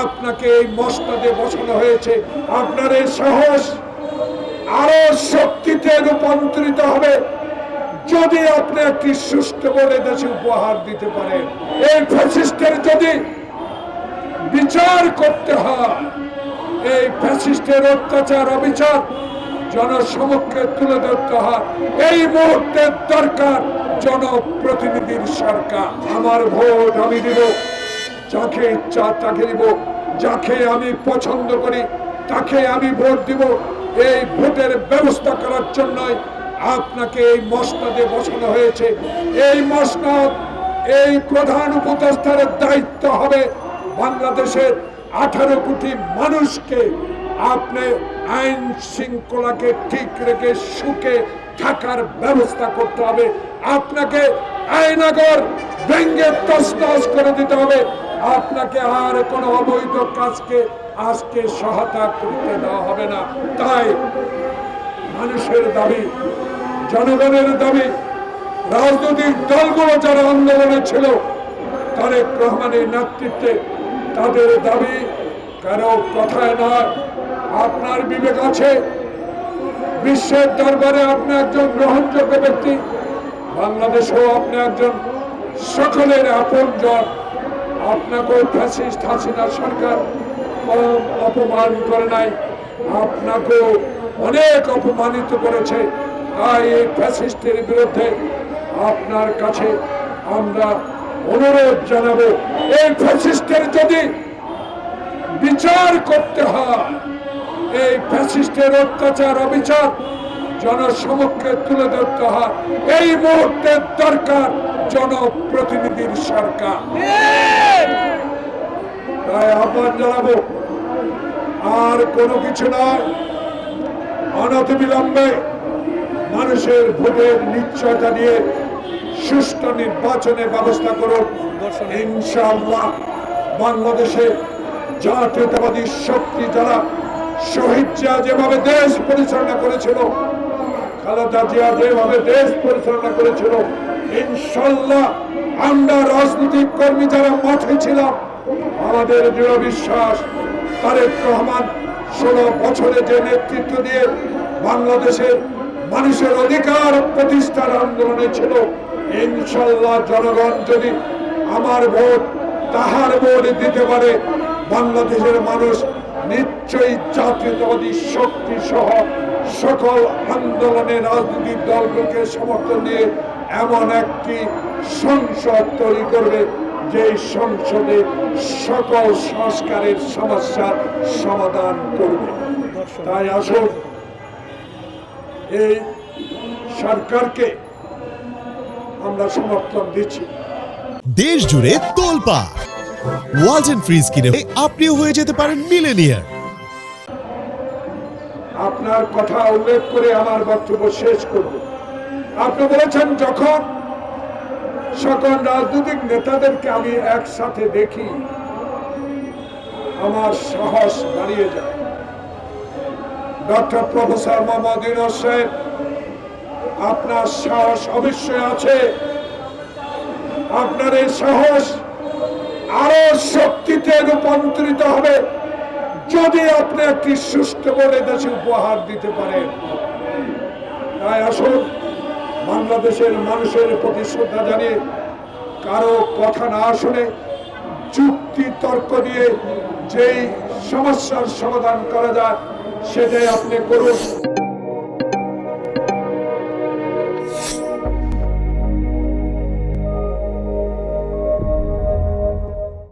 আপনাকে এই মসনদে বসানো হয়েছে। আপনার এই সাহস আরো শক্তিতে রূপান্তরিত হবে যদি আপনি একটি সুষ্ঠু বলে দেশে উপহার দিতে পারেন। এই ফ্যাসিস্টের যদি বিচার করতে হয়, এই ফ্যাসিস্টের অত্যাচার অবিচার জনসমক্ষে তুলে ধরতে হয়, এই মুহূর্তে দরকার জনপ্রতিনিধির সরকার। আমার ভোট আমি দিব, যাকে ইচ্ছা তাকে দিব, যাকে আমি পছন্দ করি তাকে আমি ভোট দিব। এই ভোটের ব্যবস্থা করার জন্যই আপনাকে এই মসনদে বসানো হয়েছে। এই মসনদ, এই প্রধান উপদেষ্টার দায়িত্ব হবে বাংলাদেশের 18 কোটি মানুষকে আপনি আইন শৃঙ্খলাকে ঠিক রেখে সুখে থাকার ব্যবস্থা করতে হবে। আপনাকে আইনাগর ভেঙ্গে তছনছ করে দিতে হবে। আপনাকে আর কোনো অবৈধ কাজকে আজকে সহায়তা করতে দেওয়া হবে না। তাই মানুষের দাবি, জনগণের দাবি, রাজনৈতিক দলগুলো যারা আন্দোলনে ছিল তারেক রহমানের নেতৃত্বে, তাদের দাবি কারো কথায় নয়। আপনার বিবেক আছে, বিশ্বের দরবারে আপনি একজন গ্রহণযোগ্য ব্যক্তি, বাংলাদেশেও আপনি একজন সকলের আপনজন। আপনাকে ফ্যাসিস্ট হাসিনা সরকার কম অপমান করে নাই, আপনাকেও অনেক অপমানিত করেছে। তাই এই ফ্যাসিস্টের বিরুদ্ধে আপনার কাছে আমরা অনুরোধ জানাবো, এই ফ্যাসিস্টের যদি বিচার করতে হয়, এই ফ্যাসিস্টের অত্যাচার অবিচার জনসমক্ষে তুলে ধরতে হয়, এই মুহূর্তে দরকার জনপ্রতিনিধির সরকার। তাই আহ্বান জানাবো, আর কোনো কিছু নয়, অনতিবিলম্বে মানুষের ভোটের নিশ্চয়তা দিয়ে সুষ্ঠু নির্বাচনের ব্যবস্থা করুন। ইনশাআল্লাহ বাংলাদেশে জাতীয়তাবাদী শক্তি যারা শহীদ জিয়া যেভাবে দেশ পরিচালনা করেছিল, খালেদা জিয়া যেভাবে দেশ পরিচালনা করেছিল, ইনশাআল্লাহ আমরা রাজনৈতিক কর্মী যারা মাঠে ছিলাম, আমাদের দৃঢ় বিশ্বাস তারেক রহমান 16 বছরে যে নেতৃত্ব দিয়ে বাংলাদেশের মানুষের অধিকার প্রতিষ্ঠার আন্দোলনে ছিল, ইনশাআল্লাহ জনগণ যদি আমার ভোট তাহার ভোট দিতে পারে, বাংলাদেশের মানুষ নিশ্চয়ই জাতীয়তাবাদী শক্তি সহ সকল আন্দোলনের রাজনৈতিক দলগুলোকে সমর্থন দিয়ে এমন একটি সংসদ তৈরি করবে যে সংসদে সকল সংস্কারের সমস্যার সমাধান করবে। তাই আসুন এই সরকারকে আমরা সমর্থন দিচ্ছি। দেশ জুড়ে তোলপাড় ওয়ালটন ফ্রিজ কিনে আপনিও হয়ে যেতে পারেন মিলেনিয়ার। আপনার কথা উল্লেখ করে আমার বক্তব্য শেষ করব। আপনি বলেছেন যখন সকল রাজনৈতিক নেতাদেরকে আমি একসাথে দেখি আমার সাহস বাড়িয়ে যায়। ডক্টর প্রফেসর মোহাম্মদ ইউনূস সাহেব, আপনার সাহস অবশ্যই আছে। আপনার এই সাহস আরো শক্তিতে রূপান্তরিত হবে যদি আপনি একটি সুষ্ঠু বলে দেশে উপহার দিতে পারেন। তাই আসুন বাংলাদেশের মানুষের প্রতি শ্রদ্ধা জানিয়ে কারো কথা না শুনে যুক্তি তর্ক দিয়ে যেই সমস্যার সমাধান করা যায় সেটাই আপনি করুন।